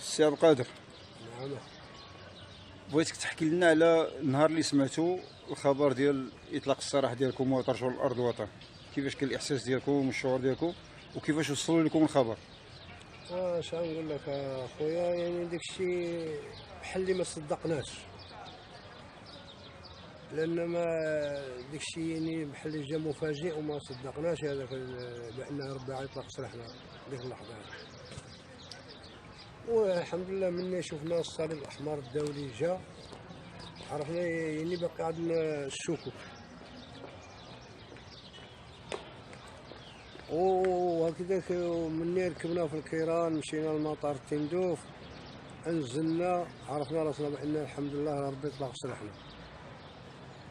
السي عبد القادر، نعم. بغيتك تحكي لنا على النهار اللي سمعتو الخبر ديال اطلاق السراح ديالكم وترجعوا للارض الوطن. كيفاش كان الاحساس ديالكم والشعور ديالكم وكيفاش وصلوا لكم الخبر؟ واش غنقول لك اخويا، يعني داكشي بحال اللي ما صدقناش، لان ما داكشي يعني بحال اللي جا مفاجئ وما صدقناش هذاك بان ربي غيطلق سراحنا ديك اللحظه هذه. والحمد لله ملي شفنا الصليب الاحمر الدولي جا عرفنا يعني باقي عندنا الشكوك. وهكذاك مني ركبنا في الكيران مشينا لمطار تندوف، نزلنا عرفنا راسنا بان الحمد لله ربي طلق سراحنا.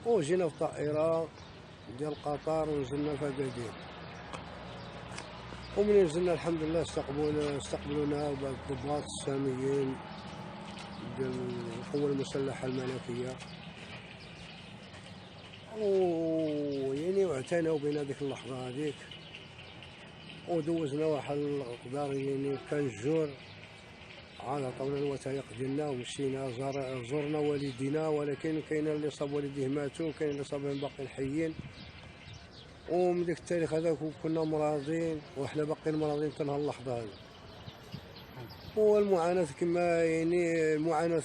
وجينا في طائره ديال قطر ونزلنا في اكادير. ومن نزلنا الحمد لله استقبلونا الضباط الساميين ديال القوة المسلحة الملكية، ويعني واعتنوا بنا ديك اللحظة هذيك. ودوزنا واحد القدر يعني كان جور، عاد عطاونا الوثائق ديالنا ومشينا زرنا والدينا، ولكن كاين اللي صاب والديه ماتوا، كاين اللي صابهم باقيين حيين. ومن ديك التاريخ هذاك كنا مرضين وحنا باقيين مرضين حتى اللحظة هذه. والمعاناة كما يعني المعاناة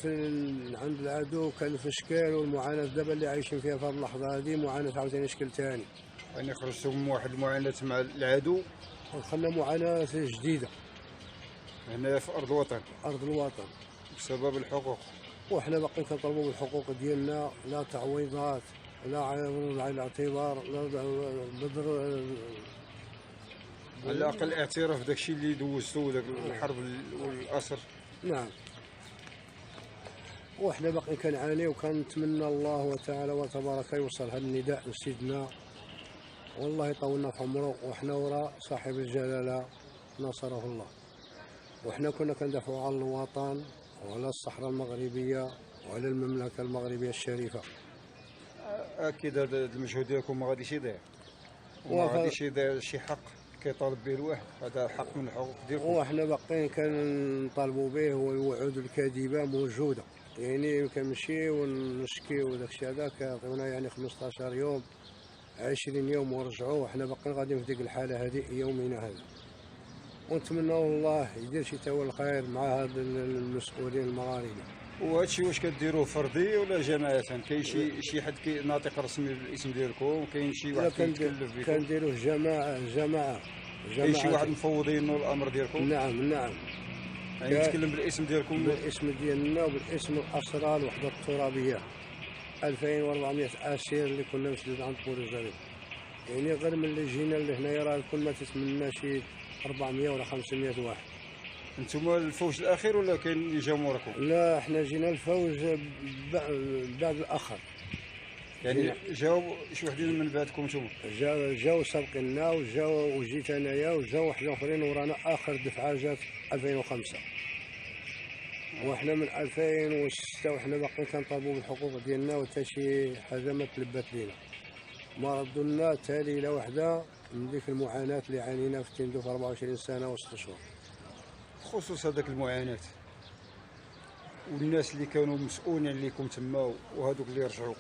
عند العدو كان في اشكال، والمعاناة دابا اللي عايشين فيها في هذه اللحظة هذه معاناة عاوتاني شكل ثاني. يعني خرجتوا من واحد المعاناة مع العدو دخلنا معاناة جديدة هنا في ارض الوطن، أرض الوطن، بسبب الحقوق. وحنا باقيين كنطلبوا بالحقوق ديالنا، لا تعويضات لا عين الاعتبار لا بدر. على الاقل اعتراف بداكشي اللي دوزتو داك الحرب والاسر. نعم. وحنا باقي كنعاني وكنتمنى الله تعالى وتبارك يوصل هذا النداء لسيدنا، والله يطولنا في عمره، وحنا وراء صاحب الجلاله نصره الله. وحنا كنا كندافعوا على الوطن وعلى الصحراء المغربيه وعلى المملكه المغربيه الشريفه. اكيد هذا المجهود ديالكم ما غاديش يضيع، وما غاديش يضيع شي حق كيطالب به الواحد، هذا حق من الحقوق ديالكم. وحنا باقيين كنطالبوا به، والوعود الكاذبه موجوده، يعني كنمشيو ونشكيو داكشي هذا كيعطيونا يعني 15 يوم 20 يوم ورجعوا، وحنا باقيين غاديين في ديك الحاله هذه يومنا هذا. ونتمنى الله يدير شي تاوى الخير مع هاد المسؤولين المغاربه. وهذا الشيء واش كديروه فردي ولا جماعة؟ كاين شي حد ناطق رسمي بالاسم ديالكم؟ كاين شي واحد كيتكلف بكم؟ كنديروه جماعه. كاين شي واحد مفوضين الامر ديالكم؟ نعم. يعني يتكلم بالاسم ديالكم؟ بالاسم ديالنا وبالاسم الاسرى الوحده الترابيه 2400 اسير اللي كنا مسدود عند بوليزاريو. يعني غير ملي جينا لهنايا راه كل ما تتمنى شي 400 ولا 500 واحد. انتم الفوج الاخير ولا كاين اللي جا موراكم؟ لا، احنا جينا الفوج بعد الاخر. يعني جاو شي وحدين من بعدكم نتوما؟ جاو سابقنا وجيت انايا وجاو واحد اخرين ورانا. اخر دفعه جات 2005، وحنا من 2006 وحنا باقيين كنطالبوا بالحقوق ديالنا، وحتى شي حاجه ما تلبات لينا، ما ردوا لنا حتى ليله واحده من ديك المعاناه اللي عانينا في تندوف 24 سنه و6 شهور. بخصوص هذاك المعاناه والناس اللي كانوا مسؤولين عليكم تما وهذوك اللي رجعوا،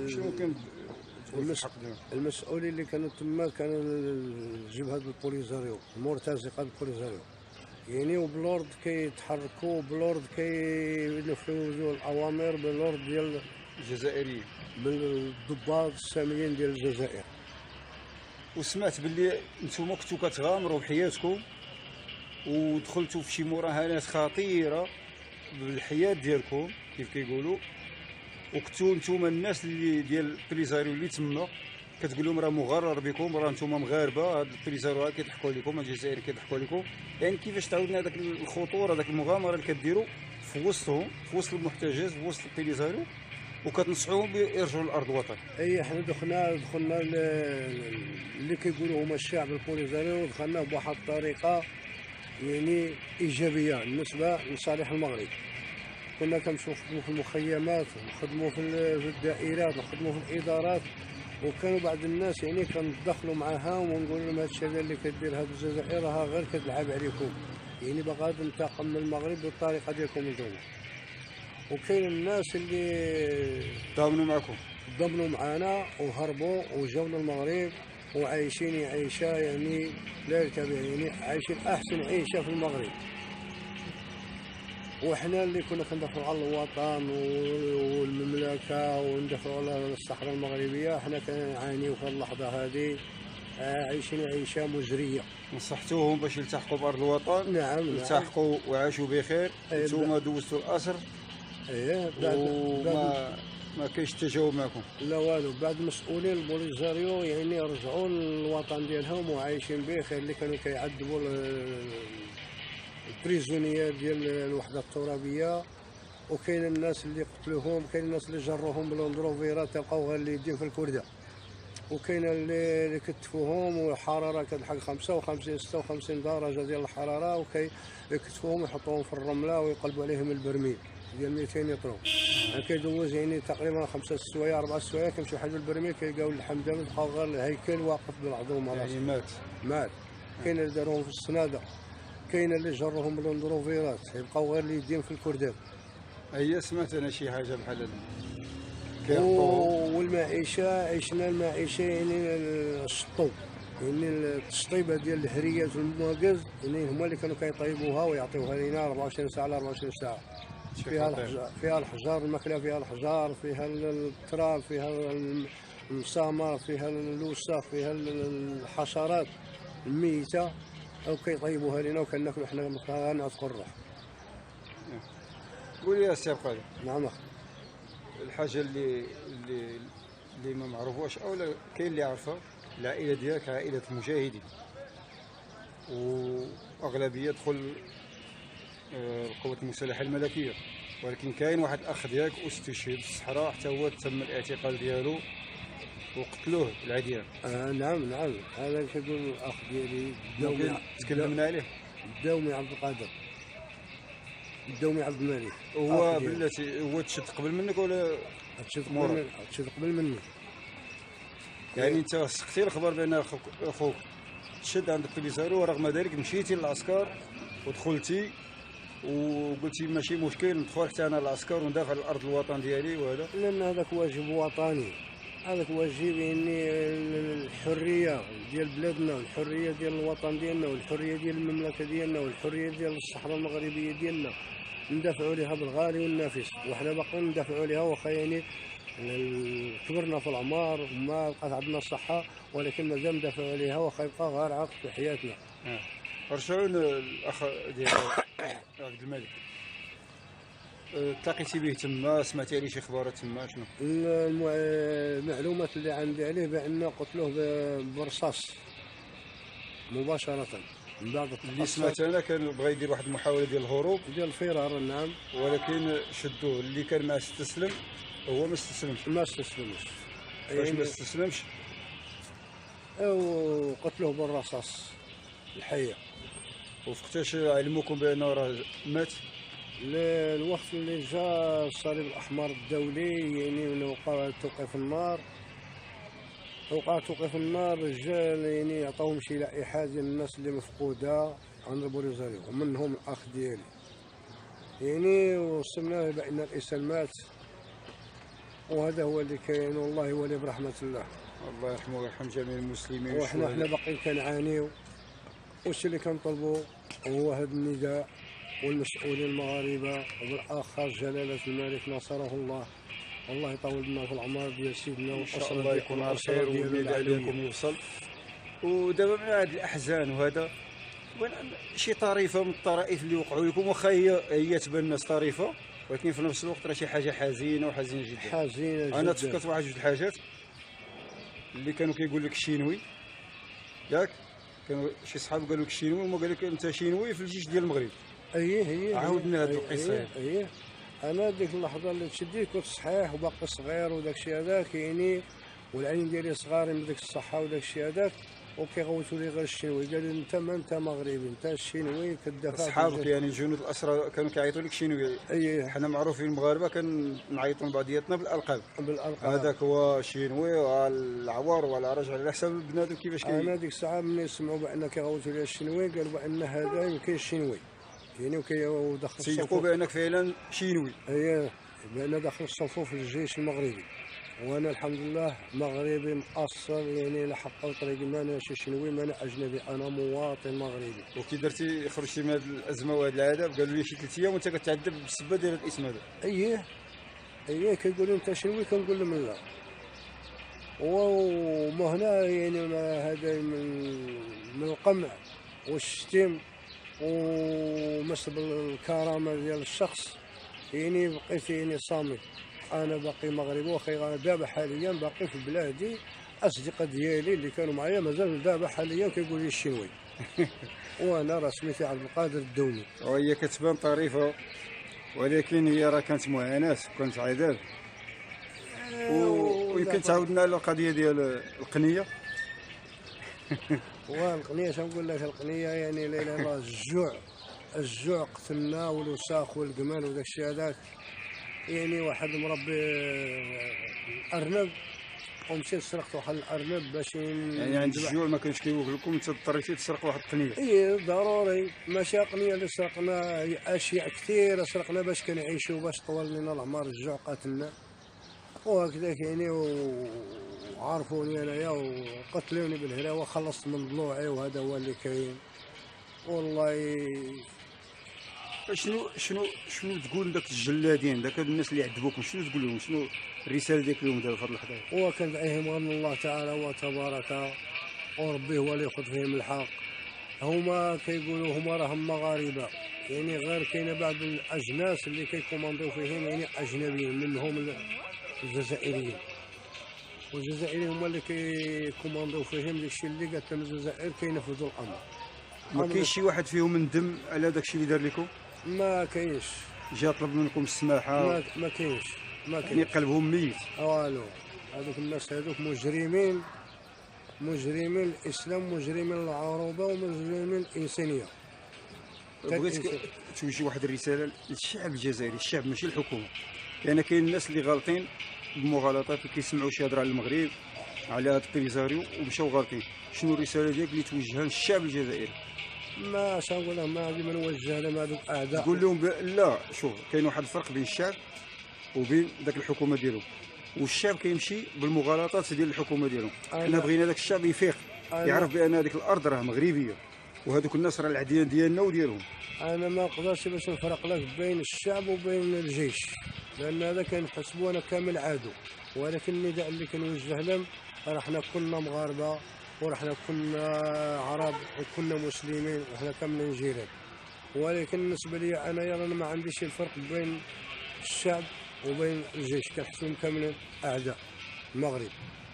شنو كان المسؤولين اللي كانوا تما كانوا الجبهه البوليزاريو المرتزقه البوليزاريو، يعني وبلورد كيتحركوا بلورد كينفذوا الاوامر باللورد ديال الجزائريين، بالضباط الساميين ديال الجزائر. وسمعت باللي نتوما كنتو كتغامروا بحياتكم ودخلتوا في شي مراهنات خطيره بالحياه ديالكم كيف كيقولوا، وكنتو نتوما الناس اللي ديال البوليزاريو اللي تما كتقول لهم راه مغرر بكم، راه نتوما مغاربه، هاد البوليزاريو كيضحكوا عليكم، هاد الجزائر كيضحكوا عليكم. يعني كيفاش تعاودنا هذاك الخطوره هذاك المغامره اللي كديروا في وسطهم، في وسط المحتجز، في وسط البوليزاريو، وكتنصحوهم يرجعوا للارض الوطن؟ اي حنا دخلنا اللي كيقولوا هما الشعب البوليزاريو، دخلنا بواحد الطريقه يعني ايجابيه بالنسبه لصالح المغرب. كنا كنمشيو نخدموا في المخيمات ونخدموا في الدائرات ونخدموا في الادارات، وكانوا بعض الناس يعني كندخلوا معاها ونقول لهم هذا الشيء اللي كدير هذا الجزائر راه غير كتلعب عليكم، يعني باغا تنتقم من المغرب بالطريقه ديالكم نتوما. وكاين الناس اللي ضامنوا معكم. ضمنوا معانا وهربوا وجاو للمغرب وعايشين عيشه يعني لا يرتبع، يعني عايشين احسن عيشه في المغرب. وحنا اللي كنا كندافعوا على الوطن والمملكه وندافعوا على الصحراء المغربيه، حنا كنعانيو في اللحظه هذه، عايشين عيشه مزريه. نصحتوهم باش يلتحقوا بارض الوطن. نعم التحقوا وعاشوا بخير. نتوما دوزتوا الاسر. ايه بعد ما كاينش تجاوب معكم. لا والو. بعد مسؤولين البوليزاريو يعني رجعوا للوطن ديالهم وعايشين بخير. اللي كانوا كيعذبوا البريزونيات ديال الوحده الترابيه، وكاين الناس اللي قتلوهم، كاين الناس اللي جروهم بالندروفيرات تلقاو غير اليدين في الكرده، وكاين اللي كتفوهم والحراره كتلحق 55 56 درجه ديال الحراره، وكيكتفوهم ويحطوهم في الرمله ويقلبوا عليهم البرميل ديال 200 لتر. كيدوز يعني تقريبا 5 سوايع 4 سوايع، كيمشيو حيدوا البرميل كيلقاو اللحم دابا بقاو غير الهيكل واقف بالعظوم على يعني مات. كاين اللي داروهم في السناده، كاين اللي جروهم بالندروفيرات يبقاو غير اليدين في الكردان. هي سمعت انا شي حاجه بحال هذا. والمعيشه عشنا المعيشه يعني الشطو، يعني التشطيبه ديال الهريات والمواقز، يعني هما اللي كانوا كيطيبوها ويعطيوها لينا 24 ساعه على 24 ساعه. فيها الحجار، الماكله فيها الحجار، فيها التراب، فيها المسامر، فيها الوسخ، فيها الحشرات الميته، او كيطيبوها لينا وكناكلوا حنا غنعتقوا الروح. قول يا سي قادر. نعم اخي. الحاجه اللي ما معروفوش او كاين اللي عارفها، العائله ديالك عائله مجاهدين، واغلبيه دخل القوات المسلحه الملكيه، ولكن كاين واحد الاخ ديالك استشهد في الصحراء، حتى هو تم الاعتقال ديالو وقتلوه العديان. نعم هذا كيقول الاخ ديالي تكلمنا عليه. الداومي عبد القادر، الداومي عبد الملك. هو بلاتي هو تشد قبل منك ولا تشد قبل مني؟ يعني انت سقتي الخبر بان اخوك تشد عندك في اليسارو، ورغم ذلك مشيتي للعسكر ودخلتي وقلتي ماشي مشكل ندخل حتى انا للعسكر وندافع على الارض الوطن ديالي وهذا؟ لان هذاك واجب وطني، هذاك واجب يعني الحريه ديال بلادنا والحريه ديال الوطن ديالنا والحريه ديال المملكه ديالنا والحريه ديال الصحراء المغربيه ديالنا، ندافعوا عليها بالغالي والنافس، وحنا باقيين ندافعوا عليها واخا يعني كبرنا في العمر وما بقات عندنا الصحه، ولكن مازال ندافعوا عليها واخا يبقى غير عاق في حياتنا. رجعوا الاخ ديال عبد الملك، تلاقيتي به تما، سمعتي عليه شي اخبارات تما؟ شنو المعلومات اللي عندي عليه بان قتلوه برصاص مباشره. من بعد اللي سمعت انا كان بغى يدير واحد المحاوله ديال الهروب ديال الفرار. نعم. ولكن شدوه. اللي كان معاه استسلم، هو ما استسلمش. فاش ما استسلمش وقتلوه بالرصاص الحيه. وفقتاش علموكم بانه راه مات؟ الوقت اللي جا الصليب الاحمر الدولي يعني وقع توقيف النار، رجال يعني عطاوهم شي لائحات ديال الناس اللي مفقوده عند البوليزاريو، ومنهم الاخ ديالي يعني، وصلنا بان الانسان مات، وهذا هو اللي كاين، والله ولي برحمه الله. الله يرحمه ويرحم جميع المسلمين. وحنا باقيين كنعانيو، والشيء اللي كنطلبوا هو هذا النداء، والمسؤولين المغاربه وبالاخر جلاله الملك نصره الله، والله يطول لنا في العمر ديال سيدنا والاسره الله يكون على خير والنداء ديالكم يوصل. ودابا من هذه الاحزان وهذا شي طريفه من الطرائف اللي وقعوا لكم، واخا هي تبان الناس طريفه، ولكن في نفس الوقت راه شي حاجه حزينه جدا. حزينه جدا. انا تفكرت واحد جوج الحاجات اللي كانوا كيقول لك الشينوي، ياك كانوا شي صحاب قالوا لك الشينوي، وما قال لك انت شينوي في الجيش ديال المغرب. هي عاودنا هذه القصه. انا ديك اللحظه اللي تشديت كنت صحيح وباقي صغير وداك الشيء هذاك يعني، والعين ديالي صغارين بديك الصحه وداك الشيء هذاك، وكيغوتوا لي غير الشينوي، قالوا لي انت ما انت مغربي، انت الشينوي كدافع في اصحابك يعني الجنود الاسرى كانوا كيعيطوا لك شينوي؟ اي حنا معروفين المغاربه كنعيطوا لبعضياتنا بالالقاب. بالالقاب. هذاك هو شينوي والعوار ولا راجع على حساب بنادم كيفاش انا ديك الساعه ملي سمعوا بان كيغوتوا لي الشينوي قالوا بان هذا يمكن الشينوي، يعني ودخل تيقوا بانك فعلا شينوي. اييه، بان داخل الصفوف الجيش المغربي، وانا الحمد لله مغربي مأصل، يعني لحق طريق، ما انا شي شنوي، ما انا اجنبي، انا مواطن مغربي. وكي درتي خرجتي من هذه الازمه وهذا العذاب، قالوا لي شي 3 ايام وانت كتعذب بالسبه ديال الاسم هذا. اييه كيقولوا انت شنوي، كنقول لهم لا. وما هنا يعني هذا من القمع والشتم ومسب الكرامه ديال الشخص، يعني بقيت يعني صامت. انا باقي مغربي، واخا دابا حاليا باقي في بلادي، اصدقاء ديالي اللي كانوا معايا مازال دابا حاليا كيقول لي الشنوي. وانا راه سميتي عبد القادر الدوني. وهي كتبان طريفه، ولكن هي راه كانت معاناه وكانت عذاب. ويمكن تعاودنا على القضيه ديال القنيه. والقنيه شنقول لك، القنيه يعني لا اله الا الله، الجوع قتلنا، والوساخ والقمال وداك الشيء هذاك. يعني واحد مربي ارنب ومشيت سرقت واحد الارنب باش يعني عند الجوع ما كانش كيوكل لكم، انت اضطريتي تسرق واحد القنيه. اي ضروري، ماشي قنيه اللي سرقنا، اشياء كثيره سرقنا باش كنعيشوا، باش طول لنا العمر. الجوع قاتلنا وهكذاك يعني، وعرفوني انايا وقتلوني بالهراوه، خلصت من ضلوعي، وهذا هو اللي كاين والله. شنو تقول لذاك الجلادين، ذاك الناس اللي عذبوكم، شنو تقول لهم؟ شنو الرساله ديالك لهم دابا في هذه اللحظه؟ هو كندعيهم ان الله تعالى هو تبارك، وربي هو اللي ياخذ فيهم الحق. هما كيقولوا هما راهم مغاربه، يعني غير كاينه بعض الاجناس اللي كيكومانديو فيهم يعني اجنبيين، منهم الجزائريين. والجزائريين هما اللي كيكومانديو فيهم، داكشي اللي قالت لهم الجزائر كينفذوا الامر. ما كاينش شي واحد فيهم ندم على داكشي اللي دار لكم؟ ما كاينش. جا طلب منكم السماحه؟ ما كاينش. يعني قلبهم ميت. والو، هذوك الناس هذوك مجرمين، مجرمين الاسلام، مجرمين العروبه، ومجرمين الانسانيه. بغيتك توجه واحد الرساله للشعب الجزائري، الشعب ماشي الحكومه. لان كاين الناس اللي غالطين بمغالطات، وكيسمعوا شي هضره على المغرب على هذا التريزاريو ومشاو غالطين. شنو الرساله ديالك اللي توجهها للشعب الجزائري؟ ما شنقول لهم، ما غادي ما نوجه لهم هذوك اعداء. قول لهم لا، شوف كاين واحد الفرق بين الشعب وبين ذاك الحكومه ديالهم. والشعب كيمشي بالمغالطات ديال الحكومه ديالهم. حنا بغينا ذاك الشعب يفيق، يعرف بان هذيك الارض راه مغربيه، وهذوك الناس راه العديان ديالنا وديالهم. انا ما نقدرش باش نفرق لك بين الشعب وبين الجيش، لان هذا كنحسبوا انا كامل عدو. ولكن النداء اللي كنوجه لهم، راه حنا كلنا مغاربه، وراه حنا كنا عرب، وكنا مسلمين، وحنا كاملين جيران. ولكن بالنسبه لي انا ما عنديش الفرق بين الشعب وبين الجيش، كنحسبهم كاملين اعداء المغرب،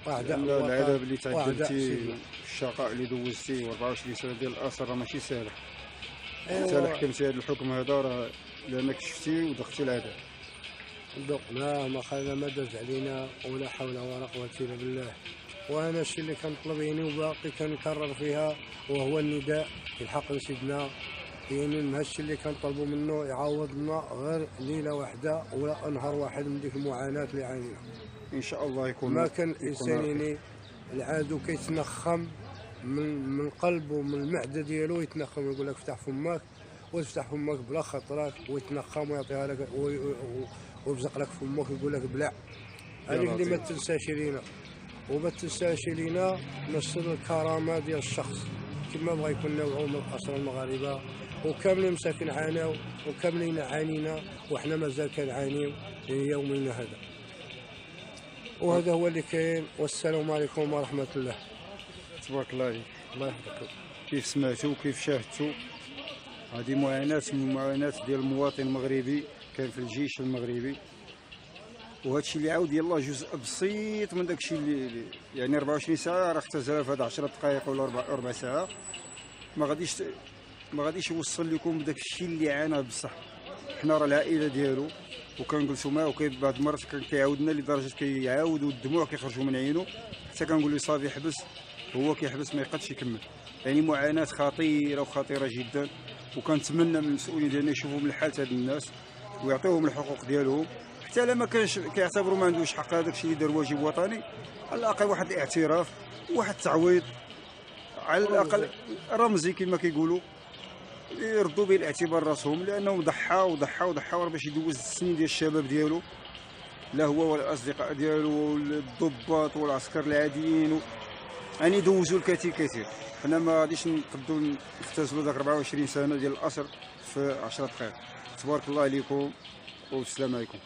واعداء الوطن. العذاب اللي تعذبتي، الشقاء اللي دوزتي، و24 سنه ديال الاسر راه ماشي ساهله. انت اللي حكمتي هذا الحكم هذا، راه لانك شفتي ودقتي العذاب. ذقناه، ما خلينا ما داز علينا، ولا حول ولا قوه الا بالله. وانا الشيء اللي كنطلب يعني وباقي كنكرر فيها، وهو النداء في الحق لسيدنا، يعني هادشي اللي كنطلبوا منه يعوض لنا غير ليله واحده ولا نهار واحد من ديك المعاناه اللي عانينا. ان شاء الله يكون. ما كان الانسان يعني العادو كيتنخم من قلبه، من المعده ديالو يتنخم، يقول لك افتح فمك، وتفتح فمك بلا خطرات، ويتنخم ويعطيها لك ويبزق لك فمك، يقول لك بلع. هذيك اللي ما تنساش لينا، وما تنساش لينا نصر الكرامه ديال الشخص كما بغى يكون نوعه من الاسرى المغاربه. وكاملين مساكن عانوا، وكاملين عانينا، وحنا مازال كنعانيو يومنا هذا. وهذا هو اللي كاين. والسلام عليكم ورحمه الله. تبارك الله عليك. الله يحفظك. كيف سمعتوا وكيف شاهدتوا، هذه معاناه من المعاناه ديال المواطن المغربي كان في الجيش المغربي. وهذا الشيء اللي عاود يلاه جزء بسيط من داك الشيء اللي يعني 24 ساعه راه اختزل في هذا 10 دقائق ولا ربع ساعه. ما غاديش يوصل لكم بداك الشيء اللي عاناه بصح. حنا راه العائله ديالو، وكنجلسوا معاه، وكاين بعض المرات كان كيعاودنا لدرجه كيعاودوا الدموع كيخرجوا من عينه، حتى كنقول له صافي حبس، هو كيحبس ما يقدش يكمل. يعني معاناه خطيره وخطيره جدا، وكنتمنى من المسؤولين ديالنا يشوفوا من حاله هاد الناس ويعطيوهم الحقوق ديالهم، حتى الا ما كانش كيعتبروا ما عندوش حق هذاك الشيء اللي دار واجب وطني، على الاقل واحد الاعتراف وواحد التعويض على الاقل رمزي كما كيقولوا، يردوا به الاعتبار راسهم، لانهم ضحاو باش يدوز السنين ديال الشباب ديالو، لا هو ولا الاصدقاء ديالو الضباط والعسكر العاديين يعني دوزوا الكثير. حنا ما غاديش نقدروا نختزلوا ذاك 24 سنه ديال الاسر في 10 دقائق. تبارك الله عليكم والسلام عليكم.